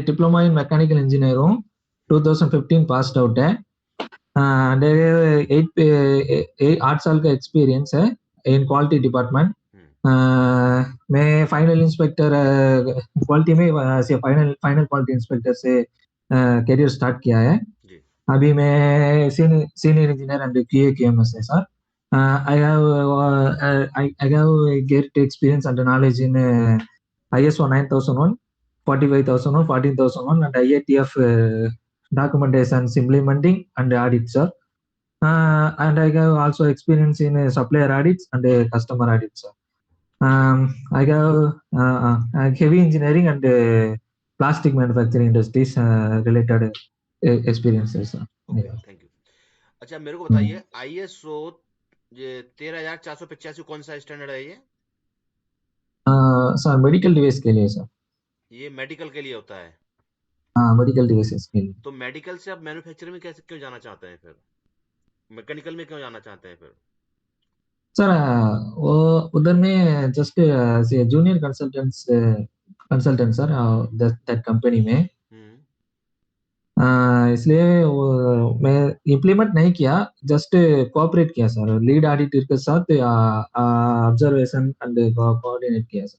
Diploma in mechanical engineer हूँ, 2015 pass out है। and 8 साल का एक्सपीरियंस है इन क्वालिटी डिपार्टमेंट। मैं फाइनल इंस्पेक्टर क्वालिटी में से फाइनल क्वालिटी इंस्पेक्टर से करियर स्टार्ट किया है। अभी मैं senior engineer and QA QMS है sir. I have a great experience and knowledge in ISO 9001, 45001, 14001 and IATF documentations implementing and audit, sir. And I have also experience in supplier audits and customer audits, sir. I have heavy engineering and plastic manufacturing industries related experiences, sir. Okay, thank you. अच्छा मेरे को बताइए, ISO ये 13485 कौन सा standard है ये? Sir medical device के लिए, सर। ये मेडिकल के लिए होता है? हाँ, मेडिकल डिवाइसेस के लिए। तो मेडिकल से आप मैन्युफैक्चरिंग में कैसे क्यों जाना चाहते हैं फिर? मैकेनिकल में क्यों जाना चाहते हैं फिर? सर वो उधर में just junior consultant sir that company में, इसलिए मैं इम्प्लीमेंट नहीं किया, जस्ट कोऑपरेट किया सर, लीड ऑडिटर के साथ ऑब्जर्वेशन एंड कोऑर्डिनेट किया सर।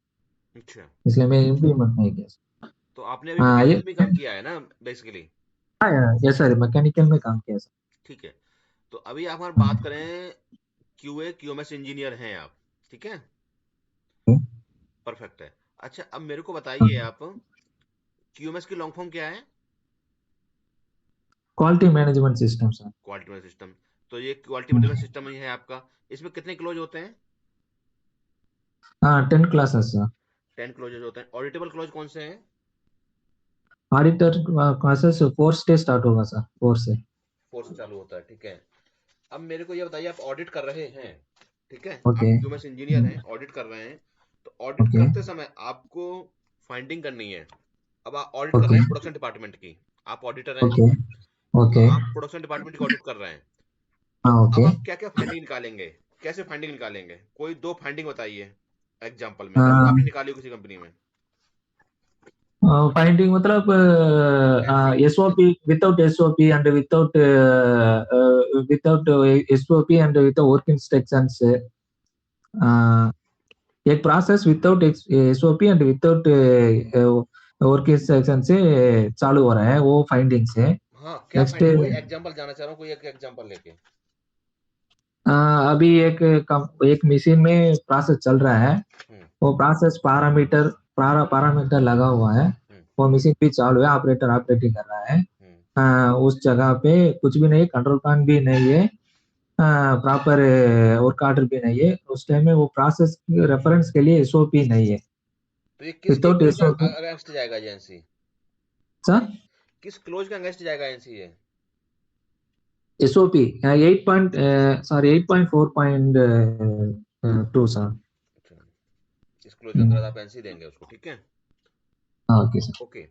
अच्छा, इसलिए मैं इम्प्लीमेंट नहीं किया सर। तो आपने अभी मैकेनिकल में काम किया है ना बेसिकली? हाँ यस सर, मैकेनिकल में काम किया सर। ठीक है, तो अभी आप हमारी बात करें, QA QMS इंजीनियर हैं आप, ठीक है, परफेक्ट है। अच्छा अब मेरे को बताइए, आप QMS की लॉन्ग फॉर्म क्या है? Quality management system sir. Quality management system. तो ये क्वालिटी मैनेजमेंट सिस्टम ही है आपका। इसमें कितने क्लोज होते हैं? 10 क्लासेस सर। 10 क्लोजेज होते हैं। ऑडिटेबल क्लोज कौन से हैं? ऑडिटर क्लासेस 4 से स्टार्ट होगा सर, 4 से। 4 से चालू होता है, ठीक है। अब मेरे को ये बताइए, आप ऑडिट कर रहे हैं, ठीक है, ओके। आप QMS इंजीनियर हैं, ऑडिट कर रहे हैं, तो ऑडिट ओके। करते समय आपको फाइंडिंग करनी है। अब आप ऑडिट कर ओके। रहे हैं प्रोडक्शन डिपार्टमेंट की, आप ऑडिटर हैं, ओके। तो ओके। आप प्रोडक्शन डिपार्टमेंट की ऑडिट कर रहे हैं, तो हाँ अब ओके। आप क्या क्या फाइंडिंग निकालेंगे, कैसे फाइंडिंग निकालेंगे? कोई 2 फाइंडिंग बताइए एग्जाम्पल में, अगर आपने निकाली हो किसी कंपनी में। फाइंडिंग मतलब SOP without SOP and without SOP and without work instructions, एक process without SOP and without work instruction से चालू हो रहा है, वो फाइंडिंग्स है। हाँ, क्या नेक्स्ट फाइंडिंग, कोई एग्जांपल जानना चाह रहा हूँ, कोई एक एग्जांपल लेके। अभी एक मशीन में प्रोसेस चल रहा है, वो प्रोसेस पैरामीटर लगा हुआ है, वो मशीन भी चालू है, ऑपरेटर ऑपरेटिंग कर रहा है। उस जगह पे कुछ भी नहीं, कंट्रोल प्लान भी नहीं है, प्रॉपर वर्क ऑर्डर भी नहीं है, उस टाइम में वो प्रोसेस रेफरेंस के लिए SOP नहीं है। तो ये किसके विदाउट क्लोज के SOP अगेंस्ट जाएगा एजेंसी? सर, किस क्लोज के अगेंस्ट जाएगा एजेंसी ये? SOP 8.4.2 sir. अच्छा, इस क्लोज के अंदर आप एजेंसी देंगे उसको, ठीक है। Okay sir. ओके,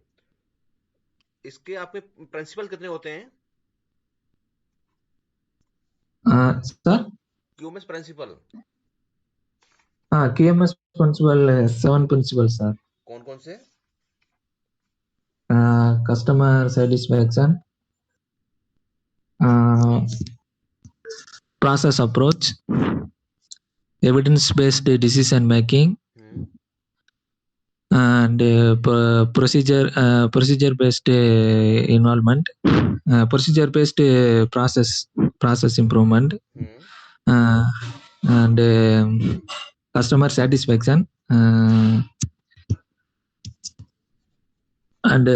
इसके आपके प्रिंसिपल कितने होते हैं? Sir QMS principle QMS principle 7 principle sir. कौन कौन से? Customer satisfaction, process approach, evidence based decision making, and procedure based involvement, procedure based process improvement, and customer satisfaction, and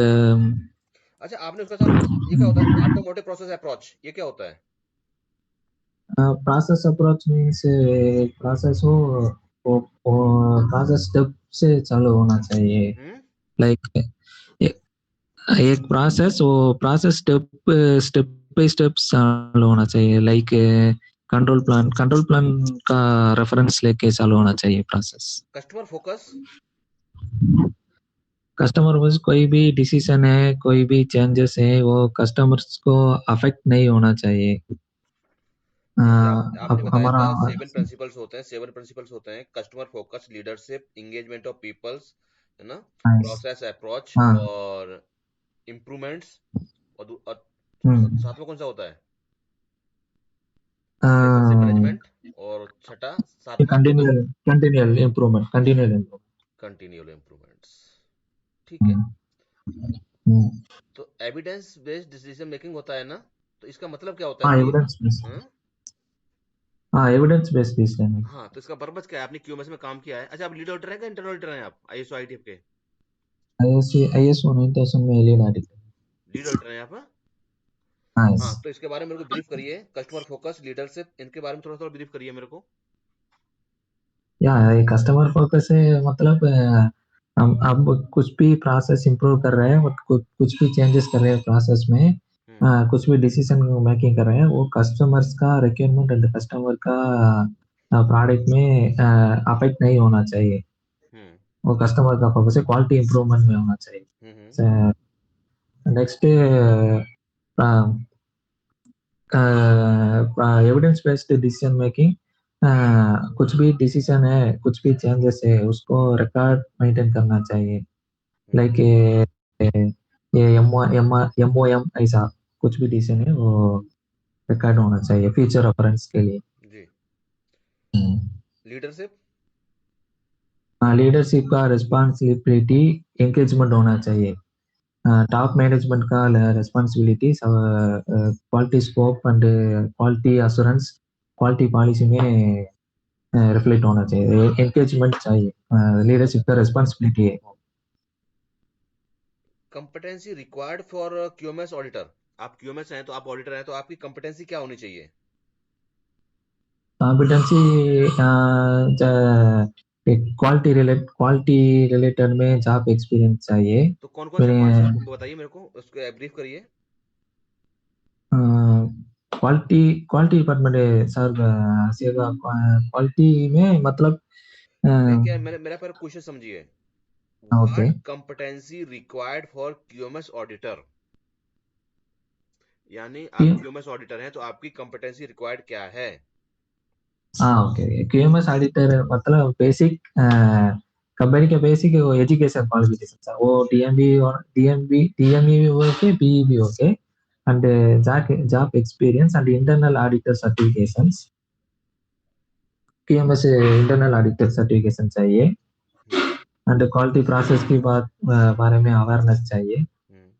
अच्छा, आपने उसका साथ ये क्या होता है ऑटोमोटिव प्रोसेस अप्रोच, ये क्या होता है? process approach means process हो, वो process step से चालू होना चाहिए, लाइक एक प्रोसेस, वो प्रोसेस स्टेप बाय स्टेप चालू होना चाहिए, लाइक कंट्रोल प्लान का रेफरेंस लेके चालू होना चाहिए प्रोसेस। कस्टमर फोकस, कस्टमर बस कोई भी डिसीजन है, कोई भी चेंजेस है, वो कस्टमर्स को अफेक्ट नहीं होना चाहिए। आपने बताया हमारा था 7 प्रिंसिपल्स होते हैं, 7 प्रिंसिपल्स होते हैं, customer focus, leadership, engagement of peoples, है ना, प्रोसेस अप्रोच, और इम्प्रूवमेंट्स और हम्म, सातवां कौन सा होता है? Relationship management. और छठा सातवां कंटिन्यूअल इम्प्रूवमेंट। Continual improvements. ठीक है। हम्म, तो एविडेंस बेस्ड डिसीजन मेकिंग होता है ना, तो इसका मतलब क्या होता है हाँ कि एविडेंस बेस्ड। हाँ हाँ एविडेंस बेस्ड डिसीजन। हाँ, तो इसका पर्पज क्या है? आपने क्यूएमएस में काम किया है। अच्छा, आप लीड ऑडिटर हैं क्या इंटरनल ऑडिटर हैं आप आईएसओ आईटीएफ के? ISO 9000 में लीड आर्टिकल। लीड ऑडिटर हैं आप, हाँ? हाँ हाँ, yes। तो इसके बारे में मेरे को ब्रीफ करिए। कस्टमर फोकस, लीडरशिप, इनके बारे में थोड़ा थोड़ा ब्रीफ करिए मेरे को। या ये कस्टमर फोकस है मतलब हम अब कुछ भी प्रोसेस इंप्रूव कर रहे हैं और कुछ भी चेंजेस कर रहे हैं प्रोसेस में। हम्म। कुछ भी डिसीजन मेकिंग कर रहे हैं वो कस्टमर्स का रिक्वायरमेंट एंड कस्टमर का प्रोडक्ट में अफेक्ट नहीं होना चाहिए। हम्म। वो कस्टमर का फोकस है क्वालिटी इंप्रूवमेंट में होना हम्म। चाहिए। Next evidence based decision making. कुछ भी डिसीजन है कुछ भी चेंजेस है उसको रिकॉर्ड मेंटेन करना चाहिए। हम्म। लाइक ये MOM ऐसा कुछ भी डिसीजन है वो रिकॉर्ड होना चाहिए फ्यूचर रेफरेंस के लिए। जी। लीडरशिप। लीडरशिप का रिस्पॉन्सिबिलिटी एंगेजमेंट होना चाहिए। टॉप मैनेजमेंट का responsibility quality scope and quality assurance quality policy में रिफ्लेक्ट होना चाहिए एंगेजमेंट चाहिए लीडरशिप का रिस्पॉन्सिबिलिटी है। कंपटेंसी रिक्वायर्ड फॉर क्यूएमएस ऑडिटर। आप क्यूएमएस हैं तो आप ऑडिटर हैं, तो आपकी कंपटेंसी क्या होनी चाहिए? कॉम्पिटेंसी क्वालिटी रिलेटेड में जॉब एक्सपीरियंस चाहिए। तो मेरे कौन से बताइए मेरे को, उसको ब्रीफ करिए। क्वालिटी क्वालिटी डिपार्टमेंट है सर। सेवा क्वालिटी में मतलब मैं क्या, मैंने मेरा पर क्वेश्चन समझिए। Okay. What competency required for QMS auditor, यानी आप क्यूएमएस ऑडिटर हैं तो आपकी कंपटेंसी रिक्वायर्ड क्या है? हाँ ओके QMS ऑडिटर मतलब बेसिक कंपनी के बेसिक वो एजुकेशन क्वालिफिकेशन वो DMB और DME भी ओके BE भी okay and job experience and internal auditor certifications. QMS internal auditor certification चाहिए हम्म। एंड क्वालिटी प्रोसेस की बारे में अवेयरनेस चाहिए। हम्म।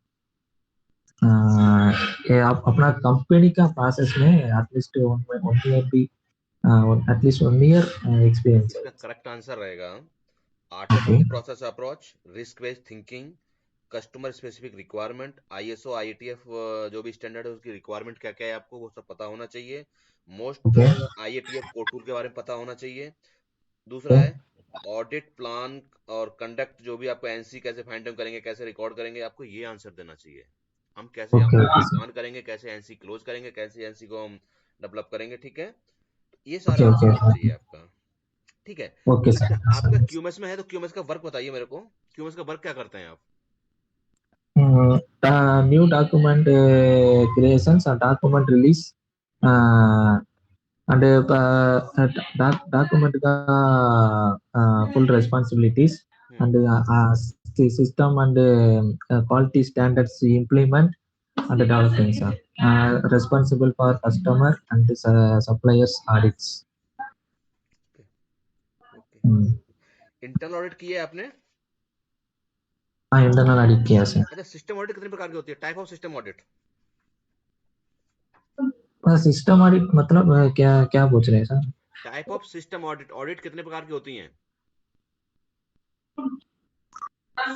अ, ये आप अपना कंपनी का प्रोसेस में एटलीस्ट 1 ईयर भी एटलीस्ट 1 ईयर एक्सपीरियंस इसका चाहिए। करेक्ट आंसर रहेगा okay automotive process approach, risk based thinking, customer specific requirement, ISO IATF जो भी स्टैंडर्ड है उसकी रिक्वायरमेंट क्या क्या है आपको वो सब पता होना चाहिए। मोस्ट ओके आईएटीएफ कोड टूल के बारे में पता होना चाहिए। दूसरा ओके है ऑडिट प्लान और कंडक्ट, जो भी आपको एनसी कैसे फाइंड आउट करेंगे, कैसे रिकॉर्ड करेंगे, आपको ये आंसर देना चाहिए। हम कैसे हम ओके ऑडिट ओके प्लान करेंगे, कैसे एनसी क्लोज करेंगे, कैसे एनसी को हम डेवलप करेंगे, ठीक है? तो ये सारा ओके आंसर ओके होना चाहिए आपका। ठीक है। ओके अच्छा, सर। आपका क्यूएमएस में है तो क्यूएमएस का वर्क बताइए मेरे को। क्यूएमएस का वर्क क्या करते हैं आप? न्यू डॉक्यूमेंट क्रिएशंस और document release hmm. and document का full responsibilities hmm. and the system and quality standards implement and developing sir. Responsible for customer and suppliers audits. Okay. Okay. Hmm, internal audit की है आपने? हाँ internal audit किया sir. अच्छा, system audit कितने प्रकार की होती है? Type of system audit. System audit मतलब क्या क्या पूछ रहे हैं sir? Type of system audit, audit कितने प्रकार की होती हैं?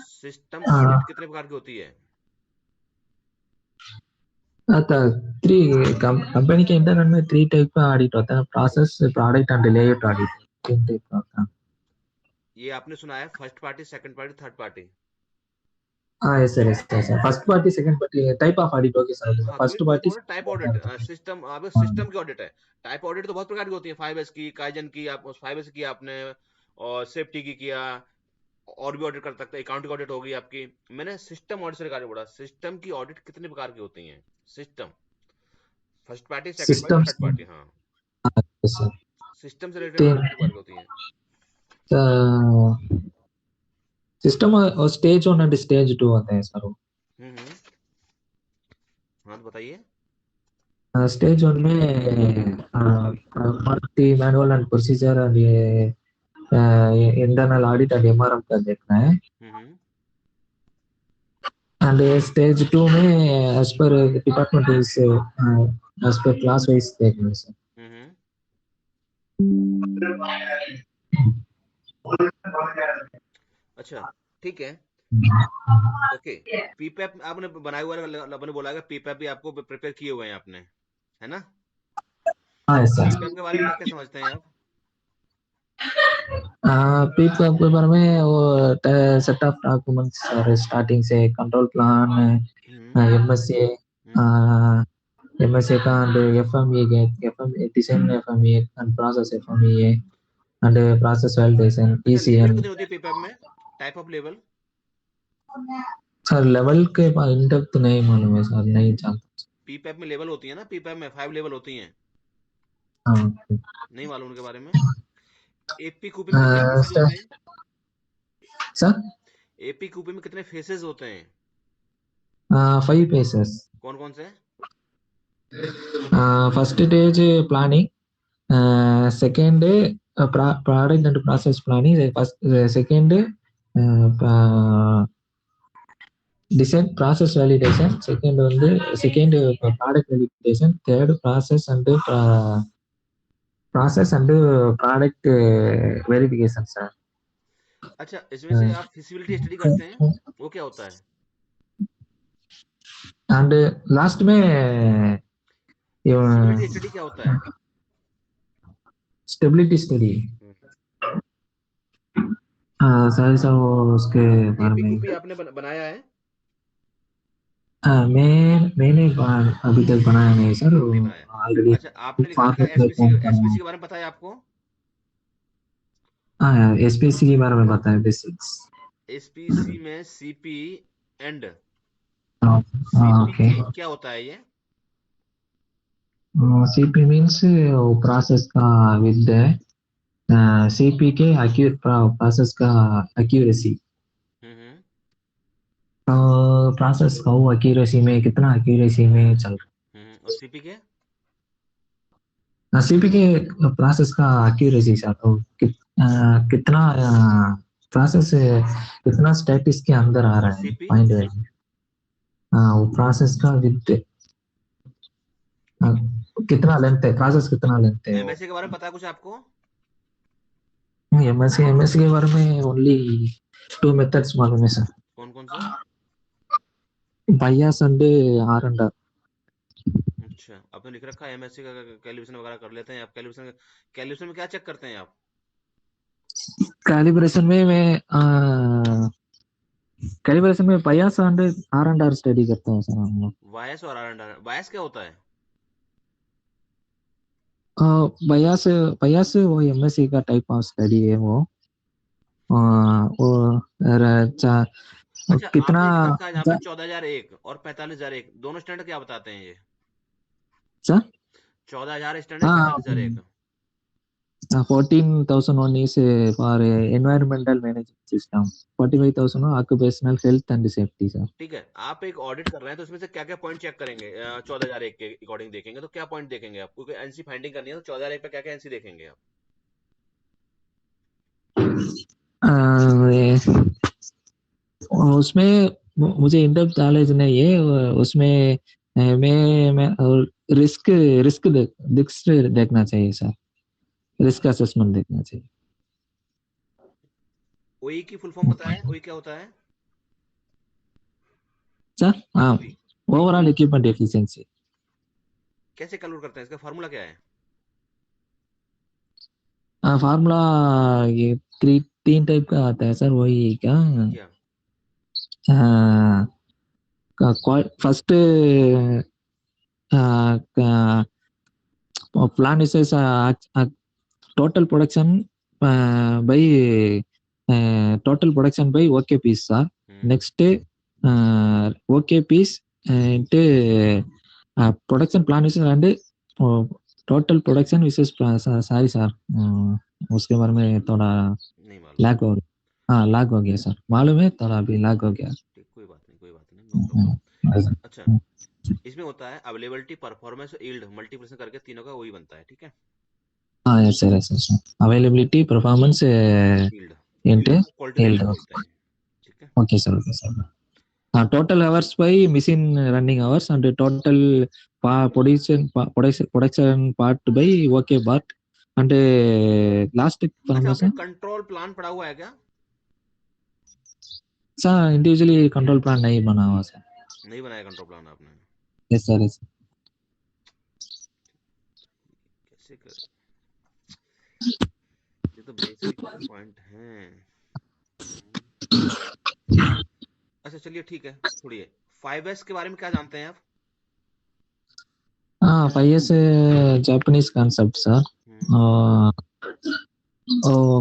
सिस्टम ऑडिट कितने प्रकार की होती है? थ्री कंपनी के इंटरनल में 3 टाइप का ऑडिट होता है process product and layout audit 3 type का होता है। ये आपने सुना है first party, second party, third party? हाँ yes sir yes sir first party second party type of audit होगी सर हाँ, तो ये फर्स्ट तो मैं पार्टी बोल रहा टाइप ऑडिट। सिस्टम, अब सिस्टम की ऑडिट है। टाइप ऑडिट तो बहुत प्रकार की होती है। 5S की, काइजन की, आप 5S की आपने, और सेफ्टी की किया, और भी ऑडिट कर सकते हैं। अकाउंटिंग ऑडिट होगी आपकी। मैंने सिस्टम ऑडिट से रिगार्डेड बोला। सिस्टम की ऑडिट कितने प्रकार की होती हैं? System, first party, second party, system third party, हाँ। सर सिस्टम से रिलेटेड तीन कितने प्रकार की होती हैं? सिस्टम और स्टेज 1 एंड स्टेज 2 होते हैं सर। हम्म। हाँ, तो बताइए। स्टेज 1 में quality manual and procedure and ये इंटरनल ऑडिट एंड एमआरएम का देखना है। हम्म। एंड स्टेज 2 में as per department wise as per class wise देखना है सर। हम्म। अच्छा, ठीक है। ओके। पीपैप आपने बनाया हुआ है, आपने बोला है पीपैप भी आपको प्रिपेयर किए हुए हैं आपने, है ना? हाँ सर। पीपैप के बारे में क्या क्या समझते हैं आप? पीक के बारे में वो सेट ऑफ डॉक्यूमेंट्स और स्टार्टिंग से कंट्रोल प्लान हम्म। एमएसए हम्म। एमएसए का and FMEA design FMEA and process FMEA and process validation अच्छा, लेवल ECN। कितनी होती है पीपैप में? Type of level? Sir level के इन डेप्थ नहीं मालूम है सर, नहीं जानता। पीपैप में लेवल होती है ना, पीपैप में 5 लेवल होती हैं। हाँ नहीं मालूम उनके बारे में? एपीक्यूपी में कितने फेसेस सर। होते हैं? सर एपीक्यूपी में कितने फेसेस होते हैं? 5 पेसेस। कौन कौन से? First stage planning, second product and process planning, first second design process validation, second வந்து second product validation, third process and product verification sir। अच्छा, इसमें से आप फिजिबिलिटी स्टडी करते हैं, वो क्या होता है? एंड लास्ट में फिजिबिलिटी स्टडी क्या होता है? Stability study. हम्म। सर सर वो उसके बारे में एपीक्यूपी आपने बनाया है? मैंने अभी तक बनाया नहीं सर, नहीं बनाया। ऑलरेडी अच्छा, आपने लिख रखा फॉर्मेट है में एसपीसी, फॉर्म करा। एसपीसी के बारे में पता है आपको? हाँ एसपीसी के बारे में बताया बेसिक्स। एसपीसी में सीपी एंड ओके। सीपीके क्या होता है ये? सीपी मीन्स प्रोसेस का विद सीपीके एक्यूरेट प्रोसेस का एक्यूरेसी। हम्म। प्रोसेस का वो एक्यूरेसी में कितना एक्यूरेसी में चल और सीपीके? रहा है। सीपीके प्रोसेस का एक्यूरेसी सर, तो कितना प्रोसेस कितना स्टेटिस के अंदर आ और रहा है सीपी? पॉइंट। वो प्रोसेस का विद ठीक है। कितना लेंथ है, प्रोसेस कितना लेंथ है वो। एमएसए के बारे में पता है कुछ आपको? एमएससी के बारे में ओनली 2 मेथड्स मालूम है सर। कौन कौन से? Bias and R and R. अच्छा, आपने लिख रखा है एमएससी का कैलिब्रेशन वगैरह कर लेते हैं आप? कैलिब्रेशन, कैलिब्रेशन में क्या चेक करते हैं आप? कैलिब्रेशन में मैं कैलिब्रेशन में बायस एंड आर स्टडी करते हैं सर हम लोग। वायस और आर एंड आर। वायस क्या होता है? बायस बायस वो एमएससी का टाइप ऑफ स्टडी है वो। वो अच्छा, कितना आपने लिख रखा है यहाँ पे 14,001 और 45,001, दोनों स्टैंडर्ड क्या बताते हैं ये? सर 14,000 स्टैंडर्ड, हाँ 45,001? 14,001 is for environmental management system, 45,000 occupational health and safety sir। ठीक है, आप एक ऑडिट कर रहे हैं तो उसमें से क्या क्या पॉइंट चेक करेंगे? 14,001 के अकॉर्डिंग देखेंगे तो क्या पॉइंट देखेंगे आप? क्योंकि एनसी फाइंडिंग करनी है तो 14,001 पे क्या क्या एनसी देखेंगे आप? उसमें मुझे इन डेप्थ नॉलेज नहीं है उसमें। मैं रिस्क रिस्क देखना चाहिए सर, रिस्क असेसमेंट देखना चाहिए ओई की फुल फॉर्म पता है? ओई क्या होता है? सर। हाँ ओई ओवरऑल इक्विपमेंट एफिशिएंसी। कैसे कैलकुलेट करते हैं? इसका फॉर्मूला क्या है? फार्मूला ये 3 टाइप का आता है सर, वही क्या क्या? First plan is total production by total production by OK piece sir। Hmm. Next OK piece into production plan is and total production versus sorry sir, उसके बारे में थोड़ा नहीं मालूम। लैग हो गया। हाँ लैग हो गया सर, मालूम है थोड़ा अभी लैग हो गया। ठीक, कोई बात नहीं, कोई बात नहीं, नो प्रॉब्लम। अच्छा, इसमें होता है अवेलेबिलिटी, परफॉर्मेंस, यील्ड मल्टीप्लिकेशन करके तीनों का वही बनता है, ठीक है। हाँ yes sir yes sir, availability performance yield, ఏంటి यील्ड को क्वालिटी yield. रेशियो बोलते हैं, ठीक है। Okay sir total hours by machine running hours and total production part by okay part and last अच्छा, formula आपने कंट्रोल प्लान पढ़ा हुआ है क्या? सर इंडिविजुअली कंट्रोल प्लान नहीं बना हुआ सर। नहीं बनाया कंट्रोल प्लान आपने? Yes sir yes. कैसे कर, ये तो बेसिक पॉइंट हैं। अच्छा चलिए ठीक है, छोड़िए। 5S के बारे में क्या जानते हैं आप? हाँ 5S जापानीज कॉन्सेप्ट सर। हम्म।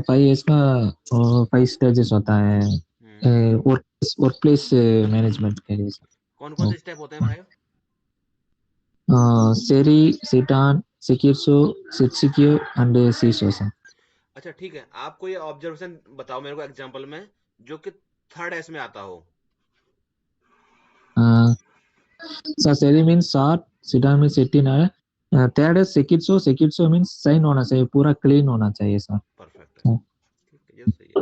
5S का 5 स्टेजेस होता है हम्म। वर्क प्लेस मैनेजमेंट के लिए कौन कौन से स्टेप होते हैं 5? सेरी सिटान सिकिर्सो सिक्सिक्यू एंड सीसो सर। अच्छा ठीक है, आप कोई ऑब्जर्वेशन बताओ मेरे को एग्जांपल में, जो कि 3rd S में आता हो। सर सेरी मीन्स शॉर्ट सिटान मीन्स 18 है। थर्ड है सिकिर्सो सिकिर्सो मीन्स साइन होना चाहिए पूरा क्लीन होना चाहिए सर। परफेक्ट है, ठीक है, ये सही है।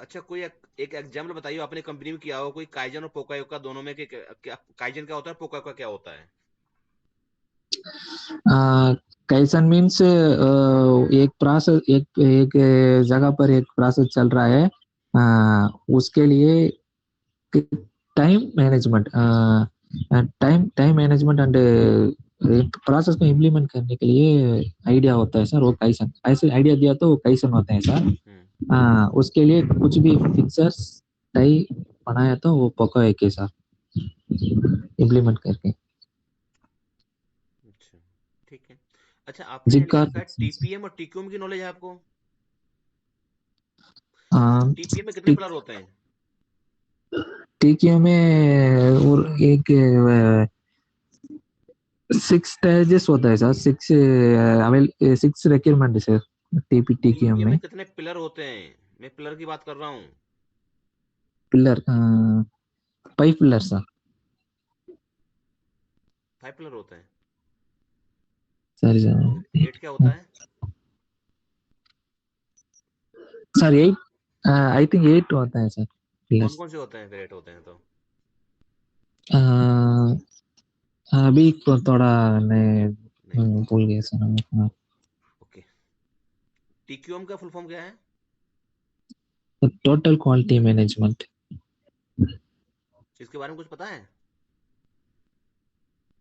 अच्छा कोई एक एग्जाम्पल बताइए, आपने कंपनी में किया हो कोई काइजन और पोकायोका दोनों में, क्या काइजन क्या होता है, पोकायोका क्या होता है? कैसन मीन्स एक प्रोसेस एक जगह पर एक प्रोसेस चल रहा है उसके लिए time management time management and एक प्रोसेस को इम्प्लीमेंट करने के लिए आइडिया होता है सर वो कैसन ऐसे आइडिया दिया तो वो कैसन होते हैं सर। उसके लिए कुछ भी फिक्सर्स टाई बनाया तो वो पको है के साथ इम्प्लीमेंट करके अच्छा ठीक है। अच्छा आपने जिनका लिखा है टीपीएम और टीक्यूएम की नॉलेज है आपको? टीपीएम में कितने पिलर होते हैं? ठीक है में और एक 6 स्टेजेस होता है सर 6 अवेल 6 रिक्वायरमेंट है सर टीपीटी की टीपीएम में में कितने पिलर होते हैं? मैं पिलर की बात कर रहा हूँ। Pillar 5 pillar sir. 5 पिलर होते हैं? सर फिर 8 क्या होता है? सर 8 आई थिंक 8 होता है सर कौन पिलर्स। कौन से होते हैं फिर 8 होते हैं तो? अभी तो थोड़ा मैं नहीं पता। भूल गया सर। ओके। टीक्यूएम का फुल फॉर्म क्या है? Total quality management. इसके बारे में कुछ पता है?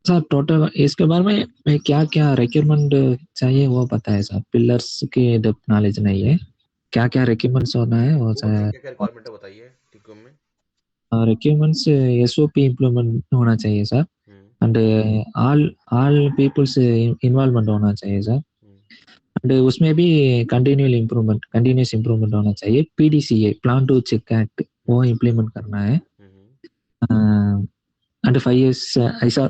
सर टोटल इसके बारे में क्या क्या रिक्वायरमेंट चाहिए वो पता है सर पिलर्स की डेप्थ नॉलेज नहीं है क्या क्या रिक्वायरमेंट्स होना है वो वो बताइए सर। क्या क्या रिक्वायरमेंट है, बताइए टीक्यूएम में। रिक्वायरमेंट्स एसओपी इम्प्लीमेंट होना चाहिए sir hmm. And all peoples involvement होना चाहिए सर हम्म। एंड उसमें भी कंटिन्यूस इम्प्रूवमेंट होना चाहिए PDCA plan to check act वो हम्म। इम्प्लीमेंट करना है हम्म। एंड 5 years ऐसा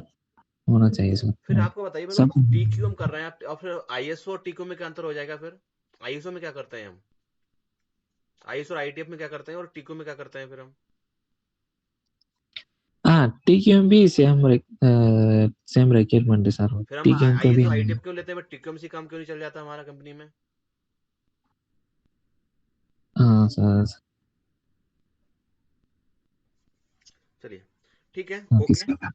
होना चाहिए फिर सर आपको बताइए मेरे सब। को, टीक्यूएम कर रहे हैं आप और फिर आईएसओ और टीक्यूएम में क्या अंतर हो जाएगा फिर? आईएसओ में क्या करते हैं हम? आईएसओ और आईटीएफ में क्या करते हैं और टीक्यूएम में क्या करते हैं फिर हम? हाँ टीक्यूएम भी सेम रिक्वायरमेंट है सर फिर हम टीक्यूएम को भी। आईएसओ आईटीएफ क्यों लेते हैं, टीक्यूएम से काम क्यों नहीं चल जाता हमारा कंपनी में? हाँ सर। चलिए ठीक है, ओके ओके। सर।